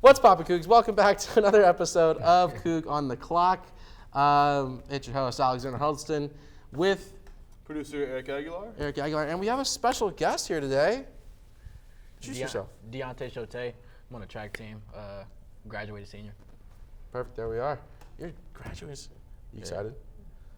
What's poppin', Cougs? Welcome back to another episode of Coug on the Clock. It's your host, Alexander Huddleston, with producer Erick Aguilar. Erick Aguilar, and we have a special guest here today. Introduce yourself. De'Antae Choates. I'm on the track team. Graduated senior. Perfect. There we are. You're graduating. You excited?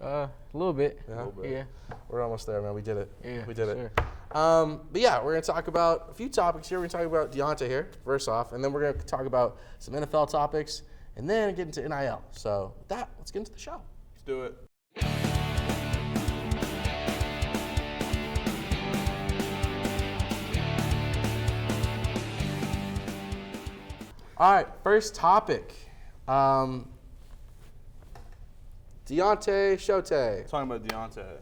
A little bit. Yeah. We're almost there, man. We did it. Yeah, we did sure. it. But yeah, we're gonna talk about a few topics here. We're gonna talk about De'Antae here, first off, and then we're gonna talk about some NFL topics, and then get into NIL. So with that, let's get into the show. Let's do it. All right, first topic. De'Antae Choates. Talking about De'Antae.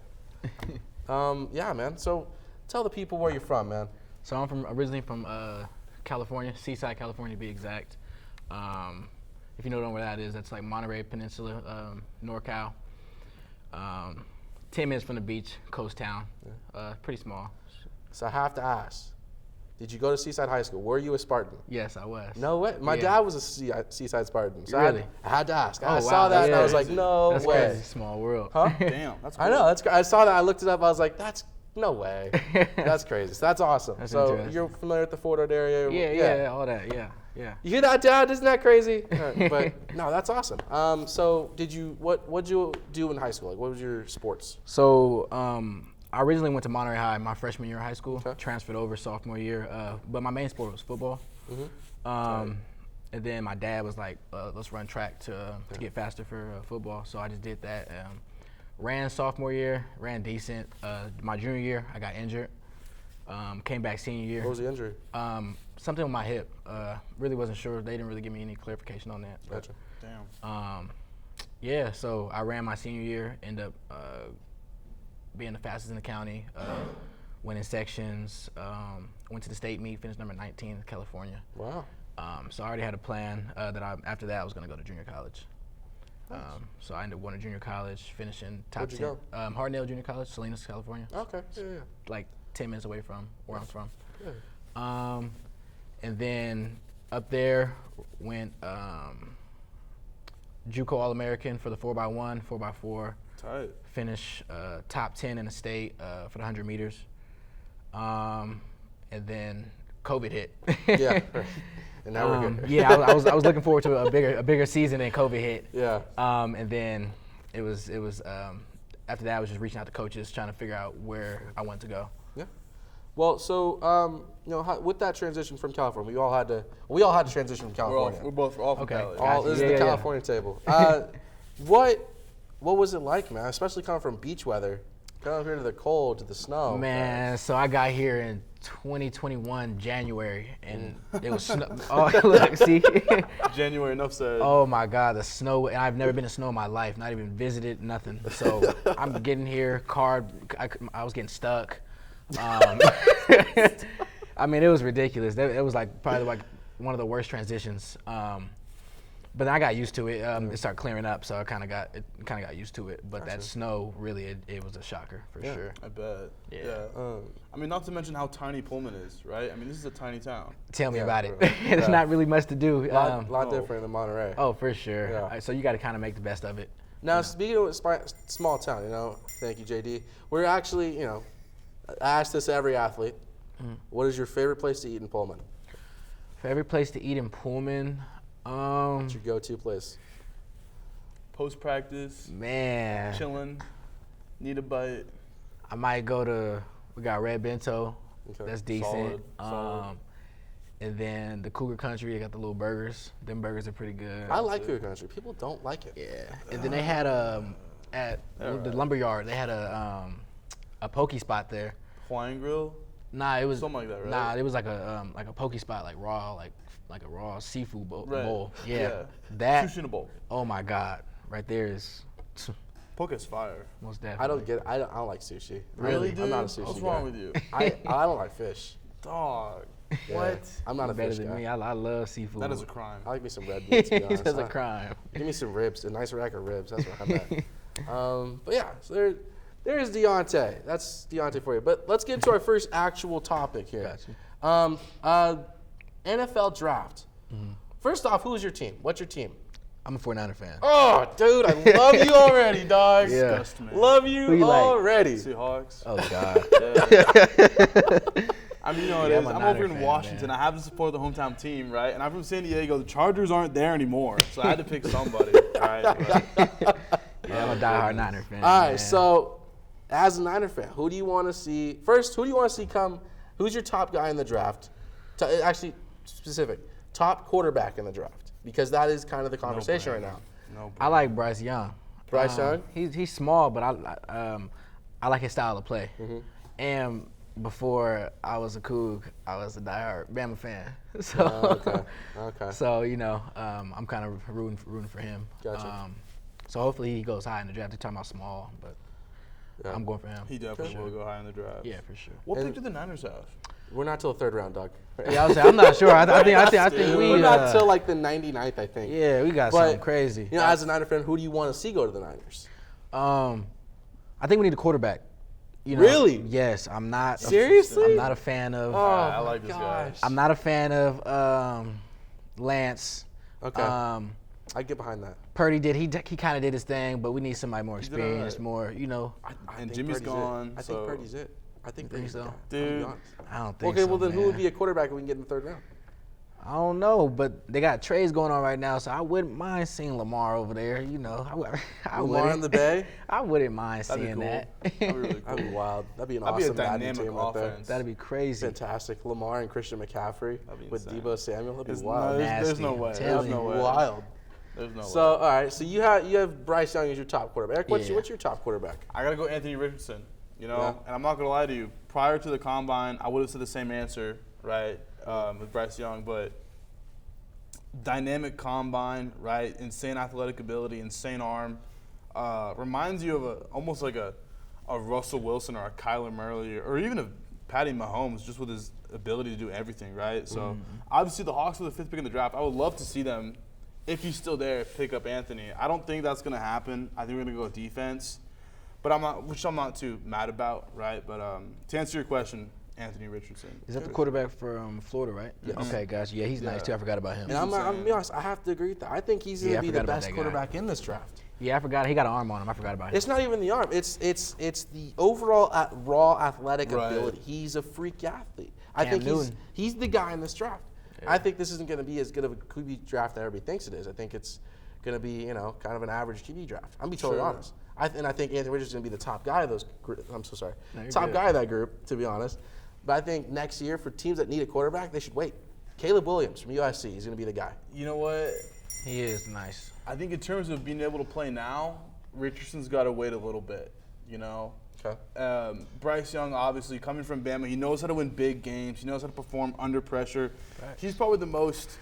Yeah, man. So tell the people where you're from, man. So I'm originally from California, Seaside, California to be exact. If you don't know where that is, that's like Monterey Peninsula, NorCal. 10 minutes from the beach, coast town. Pretty small. So I have to ask, did you go to Seaside High School? Were you a Spartan? Yes, I was. No way. My dad was a Seaside Spartan. So Really? I had to ask. I Oh, saw wow. that and I That's was like, crazy. no That's way. crazy. Small world. Huh? Damn, that's cool. I know. I saw that. I looked it up. I was like, that's no way. That's crazy. So that's awesome. That's so interesting. you're familiar with the Fort Worth area? Yeah, all that. Yeah. You hear that, Dad? Isn't that crazy? But no, that's awesome. So what'd you do in high school? Like, what was your sports? So I originally went to Monterey High my freshman year of high school. Okay. Transferred over sophomore year, but my main sport was football. Mm-hmm. And then my dad was like, "Let's run track to get faster for football." So I just did that. Ran sophomore year, ran decent. My junior year, I got injured. Came back senior year. What was the injury? Something with my hip. Really wasn't sure. They didn't really give me any clarification on that. But, Gotcha. Damn. yeah, so I ran my senior year, ended up being the fastest in the county, winning sections, went to the state meet, finished number 19 in California. Wow. So I already had a plan that after that I was going to go to junior college. So I ended up going to junior college, finishing top Where'd 10. you go? Hardnale Junior College, Salinas, California. Okay. Yeah. Like 10 minutes away from where I'm from. Yeah. And then up there went JUCO All-American for the 4x1, 4x4. Tight. Finish top 10 in the state for the 100 meters. And then COVID hit. Yeah. And now we're good. Yeah, I was looking forward to a bigger season, and COVID hit. Yeah. And then it was after that I was just reaching out to coaches trying to figure out where I wanted to go. Yeah. Well, so with that transition from California, we all had to transition from California. We're both all from Okay. Cali. All this is the California table. What was it like, man? Especially coming from beach weather, coming here to the cold, to the snow. Man, so I got here in 2021 January, and it was snow. Oh, look, see. January, enough said. Oh my God, the snow! And I've never been to snow in my life, not even visited, nothing. So I'm getting here, I was getting stuck. I mean, it was ridiculous. It was like probably like one of the worst transitions. But then I got used to it. It started clearing up, so I kind of got used to it. But that snow, really, it was a shocker for sure. I bet. Yeah. I mean, not to mention how tiny Pullman is, right? I mean, this is a tiny town. Tell me about it. bro. There's not really much to do. lot no. different than Monterey. Oh, for sure. Yeah. So you got to kind of make the best of it. Now, speaking of small town, thank you, JD. We're actually, I ask this to every athlete. What is your favorite place to eat in Pullman? Favorite place to eat in Pullman? What's your go-to place? Post practice, Man, chilling, need a bite. I might go to. We got Red Bento. Okay. That's decent. Solid. And then the Cougar Country, they got the little burgers. Them burgers are pretty good. I like Coug Country. People don't like it. Yeah. And then they had at the lumberyard, they had a poke spot there. Hawaiian grill. Nah, it was Something like that, right? Nah, it was like a poke spot, like raw, like a raw seafood bowl. Yeah. That. Sushi in a bowl. Oh my God, right there is Poke is fire. most definitely. I don't like sushi. Really, dude? I'm not a sushi What's guy. wrong with you? I don't like fish. Dog. Yeah. What? I'm not a better fish than guy. me. I love seafood. That is a crime. I like me some red meat, to be honest. That's a crime. Give me some ribs, a nice rack of ribs. That's what I'm at. But yeah, so there's De'Antae. That's De'Antae for you. But let's get into our first actual topic here. Gotcha. NFL draft. First off, who's your team? What's your team? I'm a 49er fan. Oh, dude, I love you already, dog. Yeah. Disgust me. Love you Who you like? already. Seahawks. Oh God. I mean, you know it Yeah, is. I'm a I'm over Niner in fan, Washington. man. I have to support the hometown team, right? And I'm from San Diego. The Chargers aren't there anymore, so I had to pick somebody, right? But, Yeah, I'm a diehard Niner fan. All right, man. so as a Niner fan, who do you want to see first? Who do you want to see come? Who's your top guy in the draft? Actually, specific top quarterback in the draft, because that is kind of the conversation right now. no, I like Bryce Young. Bryce Young? He's small, but I like his style of play. Mm-hmm. And before I was a Coug, I was a diehard Bama fan. So, Okay. so I'm kind of rooting for him. Gotcha. So hopefully he goes high in the draft. They're talking about small, but Yeah. I'm going for him. he definitely will go high in the draft. Yeah, for sure. What And- pick do the Niners have? We're not till the third round, Doug. Yeah, I was saying, I'm not sure. I think we. We're not till like the 99th, I think. Yeah, we got But, something crazy. You know, as a Niner fan, who do you want to see go to the Niners? I think we need a quarterback. You know, Really? Yes, I'm not. Seriously? I'm not a fan of. I like this guy. I'm not a fan of Lance. Okay. I get behind that. Purdy did. He kind of did his thing, but we need somebody more did experienced, alright. more. You know, I And think Jimmy's Purdy's gone, It. I think so- Purdy's it. I think Purdy's so? the guy. Dude. I'll be honest. I don't think. Okay, so, well then who man. would be a quarterback we can get in the third round? I don't know, but they got trades going on right now, so I wouldn't mind seeing Lamar over there. You know, I Lamar wouldn't. in the Bay? I wouldn't mind That'd be seeing cool. that. That'd be really cool. That'd be wild. That'd be an That'd be a awesome Madden dynamic team right there. offense. That'd be crazy. Fantastic. Lamar and Christian McCaffrey That'd be with insane. Debo Samuel. That'd There's be wild. there's no Nasty. way. I'm There's telling no you. way. Wild. There's no So, way. all right. So you have Bryce Young as your top quarterback. Eric, what's Yeah. your top quarterback? I gotta go Anthony Richardson. You know, Yeah. and I'm not gonna lie to you. Prior to the combine, I would have said the same answer, right, with Bryce Young. But dynamic combine, right? Insane athletic ability, insane arm. Reminds you of almost like a Russell Wilson or a Kyler Murray or even a Patty Mahomes, just with his ability to do everything, right? So obviously the Hawks were the 5th pick in the draft. I would love to see them, if he's still there, pick up Anthony. I don't think that's gonna happen. I think we're gonna go with defense. But I'm not too mad about, right? But to answer your question, Anthony Richardson. Is that the quarterback from Florida, right? Yes. Okay, gotcha. Yeah, he's nice too. I forgot about him. And I'm insane. gonna be honest, I have to agree with that. I think he's Yeah, I gonna be the forgot about best that guy. quarterback in this draft. Yeah, I forgot. He got an arm on him. I forgot about him. It's not even the arm. It's the overall raw athletic Right. ability. He's a freak athlete. I Cam think Newton. he's the guy in this draft. I think this isn't going to be as good of a QB draft that everybody thinks it is. I think it's going to be kind of an average QB draft. I'm gonna be totally Sure. honest. I think Anthony Richardson's going to be the top guy of those. I'm so sorry. No, you're Top good. guy of that group, to be honest. But I think next year for teams that need a quarterback, they should wait. Caleb Williams from USC is going to be the guy. You know what? He is nice. I think in terms of being able to play now, Richardson's got to wait a little bit, you know? Okay. Bryce Young, obviously, coming from Bama, he knows how to win big games. He knows how to perform under pressure. Facts. He's probably the most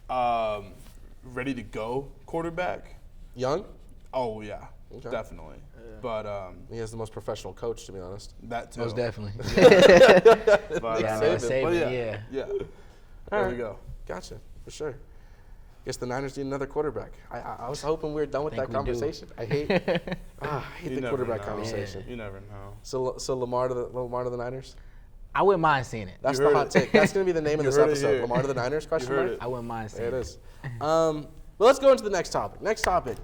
ready to go quarterback. Young? Oh, yeah, Okay. definitely. But He has the most professional coach, to be honest. that too. Most definitely. But, Yeah, Saban. Saban, yeah. Yeah. All There right. we go. Gotcha, for sure. Guess the Niners need another quarterback. I was hoping we were done with Think that we do. conversation. I hate You the never quarterback know. conversation. You never know. So Lamar to the Niners. I wouldn't mind seeing it. That's You the heard hot it. take. That's going to be the name of You this heard it episode. here. Lamar to the Niners? Question heard mark. it. I wouldn't mind seeing There it it. is. Well, let's go into the next topic. Next topic.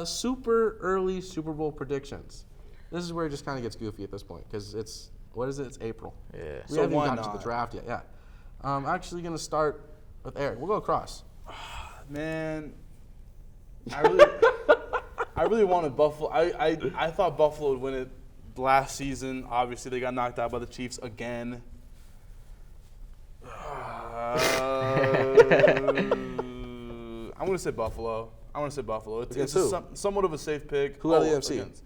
Super early Super Bowl predictions. This is where it just kind of gets goofy at this point because it's It's April. Yeah. We So haven't why even gotten to not? the draft yet. Yeah. I'm actually going to start with Eric. We'll go across. Man, I really wanted Buffalo. I thought Buffalo would win it last season. Obviously, they got knocked out by the Chiefs again. I'm gonna say Buffalo. It's Against a who? somewhat of a safe pick. Who out of the NFC? against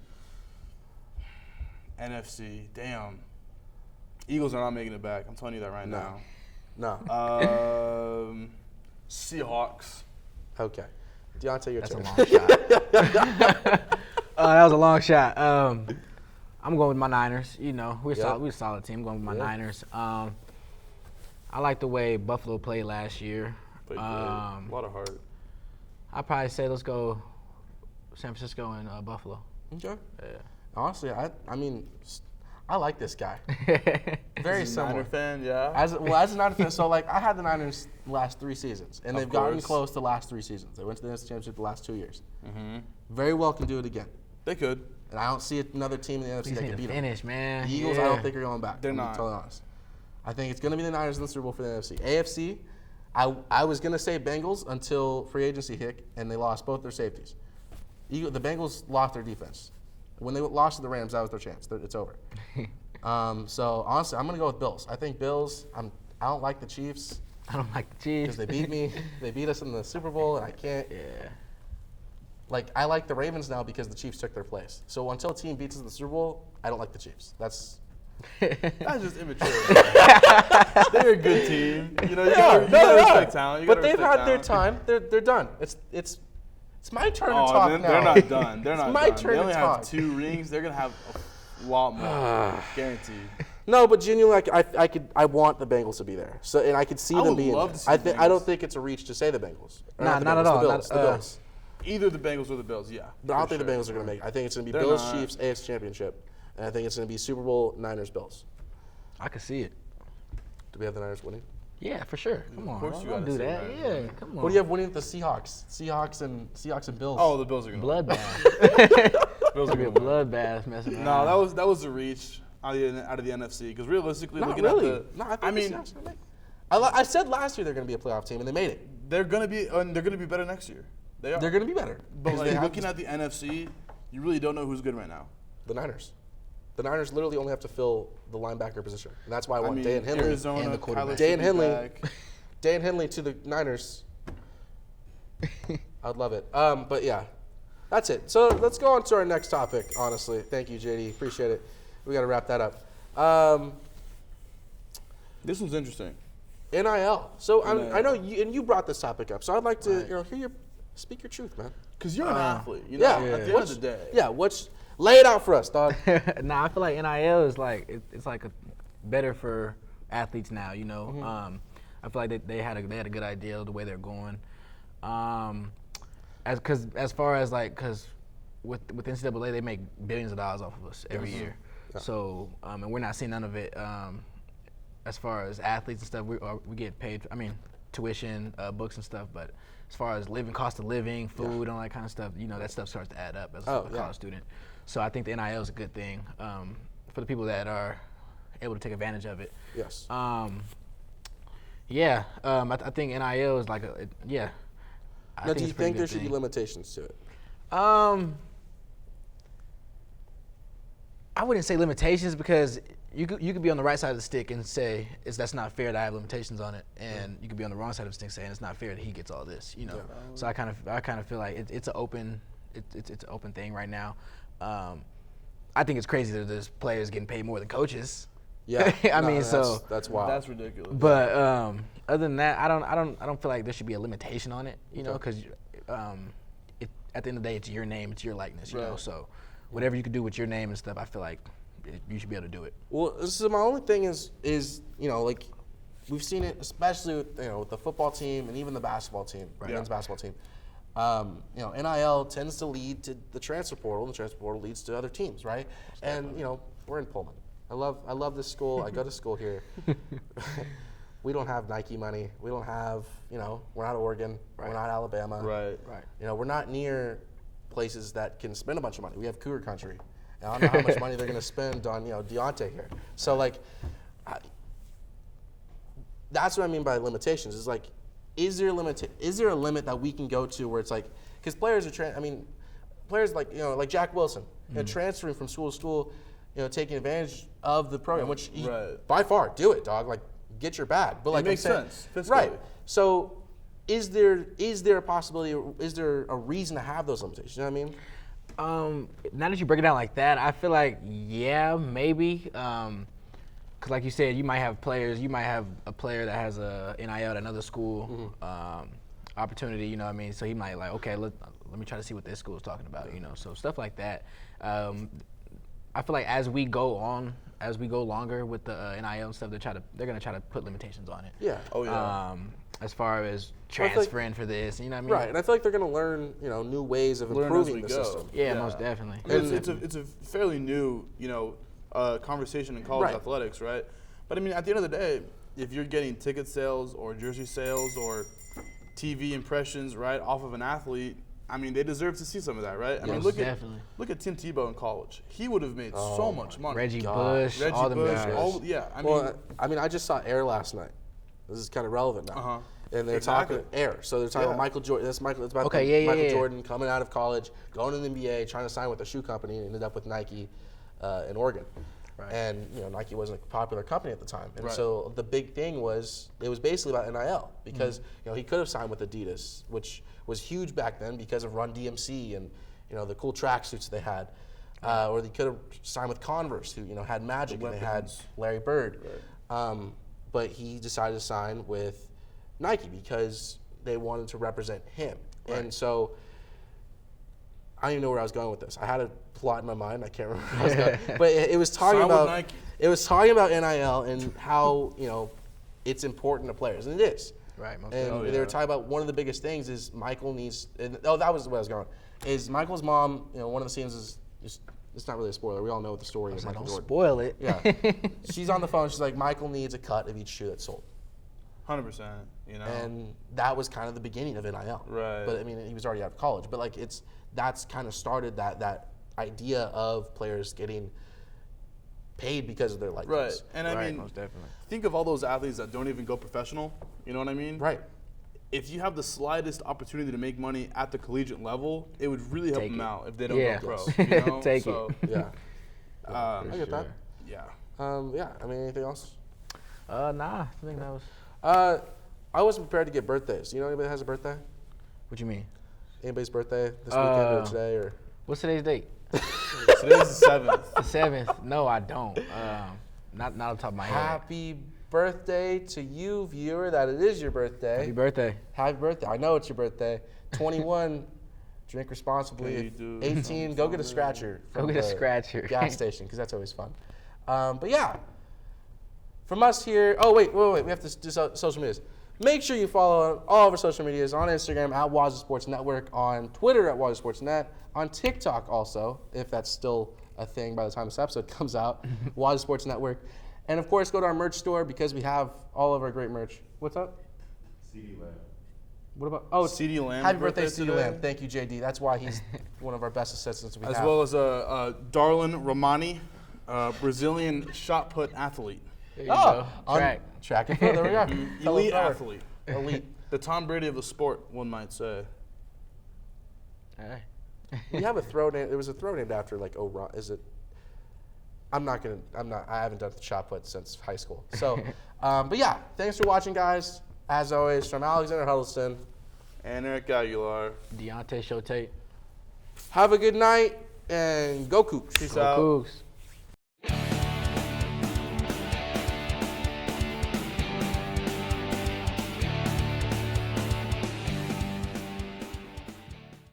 NFC. Damn. Eagles are not making it back. I'm telling you that right No. now. No. Seahawks. Okay. De'Antae, your That's a turn. long shot. That was a long shot. I'm going with my Niners. You know, we're a solid team. I'm going with my Yeah. Niners. I like the way Buffalo played last year. But a lot of heart. I'd probably say let's go San Francisco and Buffalo. Okay. Yeah. Honestly, I mean, I like this guy. Very As a similar. Niner fan, yeah. As a Niner fan, so like I had the Niners the last 3 seasons, and they've gotten course. close the last 3 seasons. They went to the NFC Championship the last 2 years. Mm-hmm. Very well can do it again. They could. And I don't see another team in the NFC Just that need can to beat them. finish, man. The Eagles, Yeah. I don't think are going back. They're I'm not. totally honest. I think it's going to be the Niners in the Super Bowl for the NFC. AFC, I was going to say Bengals until free agency hit, and they lost both their safeties. The Bengals lost their defense. When they lost to the Rams, that was their chance. It's over. So, honestly, I'm going to go with Bills. I think Bills, I don't like the Chiefs I don't like the Chiefs. because they beat me. They beat us in the Super Bowl, and I can't. Yeah. Like, I like the Ravens now because the Chiefs took their place. So, until a team beats us in the Super Bowl, I don't like the Chiefs. That's That's just immature. They're a good team. You know, you gotta respect talent. You But gotta they've respect had their talent. time. They're done. It's my turn to Oh, talk they're, now. they're not done. They're It's not my done. turn They to only talk. have 2 rings. They're gonna have a lot more, guaranteed. No, but genuinely, I want the Bengals to be there. So, and I could see I them would being love there. to see the I don't Bengals. think it's a reach to say the Bengals. Or Nah, the not Bengals, at all. The Bills. Not- The Bills. Either the Bengals or the Bills, yeah. But I don't for think the sure. Bengals are going to make it. I think it's going to be They're Bills, not. Chiefs, AFC Championship. And I think it's going to be Super Bowl, Niners, Bills. I can see it. Do we have the Niners winning? Yeah, for sure. Come on. course you don't gotta do say that. Niners Yeah, winning. come on. What do you have winning with the Seahawks? Seahawks and Bills. Oh, the Bills are gonna win. Bloodbath. Bills are It'll gonna be a win. bloodbath messing around. No, that was a reach out of the NFC. Because realistically, Not looking really. at the, No, I think I the mean, Seahawks are gonna make it. I said last year they're going to be a playoff team, and they made it. they're gonna be better next year. They are. They're going to be better. But Because like, they have looking at the NFC, you really don't know who's good right now. the Niners. The Niners literally only have to fill the linebacker position. And that's why I I want mean, Dan Henley. Arizona, and the quarterback. Kyler Dan should be Henley. back. Dan Henley to the Niners. I'd love it. But yeah, that's it. So let's go on to our next topic, honestly. Thank you, JD. Appreciate it. We got to wrap that up. This one's interesting. NIL. So NIL. I know you brought this topic up. So I'd like to Right. hear speak your truth, man. Because you're an athlete, you know, Yeah. at the end of the day. Yeah. Lay it out for us, dog. Nah, I feel like NIL is like it's like better for athletes now. You know, Mm-hmm. I feel like they had a good idea of the way they're going. As far as like because with NCAA they make billions of dollars off of us every year. Yeah. So and we're not seeing none of it. As far as athletes and stuff, we get paid. I mean, tuition, books and stuff. But as far as cost of living, food, and all that kind of stuff, you know, that stuff starts to add up as a college student. So I think the NIL is a good thing for the people that are able to take advantage of it. Yes. I think NIL is like Now, do you think there should be limitations to it? I wouldn't say limitations because you could be on the right side of the stick and say that's not fair that I have limitations on it, and you could be on the wrong side of the stick saying it's not fair that he gets all this, you know. Yeah. So I kind of feel like it's an open thing right now. I think it's crazy that there's players getting paid more than coaches. Yeah. that's wild. That's ridiculous. But other than that, I don't feel like there should be a limitation on it, you know, because at the end of the day, it's your name, it's your likeness, you know. Right. So whatever you can do with your name and stuff, I feel like you should be able to do it. Well, so my only thing is you know, like we've seen it, especially with the football team and even the basketball team, men's basketball team. You know, NIL tends to lead to the transfer portal, and the transfer portal leads to other teams, right? And you know, we're in Pullman. I love this school. I go to school here. We don't have Nike money. We don't have, you know, we're not Oregon. Right. We're not Alabama. Right. You know, we're not near places that can spend a bunch of money. We have Cougar country. And I don't know how much money they're going to spend on, you know, De'Antae here. So, like, that's what I mean by limitations. Is like, is there a limit that we can go to where it's like, because players players like, you know, like Jack Wilson, you know, transferring from school to school, you know, taking advantage of the program, which by far do it, dog. Like, get your bag. But like, it makes sense. Right. So, is there a possibility? Or is there a reason to have those limitations? You know what I mean? Now that you break it down like that, I feel like maybe. Because like you said, you might have a player that has a NIL at another school opportunity. You know what I mean? So he might like, okay, let me try to see what this school is talking about. You know, so stuff like that. I feel like as we go longer with the NIL and stuff, they're gonna try to put limitations on it. Yeah. Oh yeah. As far as transferring for this, you know what I mean? Right, and I feel like they're going to learn, you know, new ways of Learn as improving we the go. system. Yeah, most definitely. It's a fairly new, you know, conversation in college Right. athletics, right? But I mean, at the end of the day, if you're getting ticket sales or jersey sales or TV impressions, right, off of an athlete, I mean, they deserve to see some of that, right? I mean, Yes, look at Tim Tebow in college. He would have made so much money. Reggie gosh. Bush, all them guys. I mean, I just saw Air last night. This is kind of relevant now. Uh-huh. And they're Exactly. talking Air. So they're talking Yeah. about Michael Jordan. It's about Michael Jordan coming out of college, going to the NBA, trying to sign with a shoe company, and ended up with Nike in Oregon. Right. And Nike wasn't a popular company at the time. And Right. so the big thing was it was basically about NIL because he could have signed with Adidas, which was huge back then because of Run DMC and the cool tracksuits they had. Or they could have signed with Converse, who had Magic and they had weapons. Larry Bird. Right. But he decided to sign with Nike because they wanted to represent him. Right. And so I don't even know where I was going with this. I had a plot in my mind. I can't remember where I was going. But it was talking Sign with about Nike. it was talking about NIL and how it's important to players, and it is. Right. Most And definitely. they were talking about one of the biggest things is Michael needs. That was where I was going. Is Michael's mom? One of the scenes is just. It's not really a spoiler. We all know what the story is. Michael Don't Jordan. spoil it. Yeah. She's on the phone. She's like, Michael needs a cut of each shoe that's sold. 100%. And that was kind of the beginning of NIL. Right. But I mean, he was already out of college. But like, that's kind of started that idea of players getting paid because of their likeness. Right. And I mean, most definitely. think of all those athletes that don't even go professional. You know what I mean? Right. If you have the slightest opportunity to make money at the collegiate level, it would really help Take them it. out if they don't Yeah. go pro. Take so, Yeah. I I get that. Yeah. Yeah. I mean, anything else? Nah, I think that was. I wasn't prepared to get birthdays. Anybody that has a birthday? What you mean? Anybody's birthday this weekend or today or? What's today's date? Today's the 7th. The 7th. No, I don't. Not on top of my head. Happy birthday to you, viewer. That it is your birthday. Happy birthday. Happy birthday. I know it's your birthday. 21, drink Okay, responsibly. dude. 18, go get a scratcher. Go from get a the scratcher. Gas station, because that's always fun. But yeah, from us here. Oh, wait. We have to do social medias. Make sure you follow all of our social medias on Instagram at Wazzu Sports Network, on Twitter at Wazzu Sports Net, on TikTok also, if that's still a thing by the time this episode comes out, Wazzu Sports Network. And of course, go to our merch store because we have all of our great merch. What's up? CD Lamb. What about? Oh, it's CD Lamb. Happy birthday, CD today. Lamb. Thank you, JD. That's why he's one of our best assistants we As have. well as Darlin Romani, Brazilian shot put athlete. There you Oh, go. Track. Track and field. There we go. Fellow Elite thrower. athlete. Elite. The Tom Brady of the sport, one might say. Hey. We have a throw name. There was a throw named after like O'Ron. Is it? I haven't done the shot put since high school. So, but yeah, thanks for watching, guys. As always, from Alexander Huddleston. And Erick Aguilar. De'Antae Choates. Have a good night and go Cougs. Peace Go out. Cougs.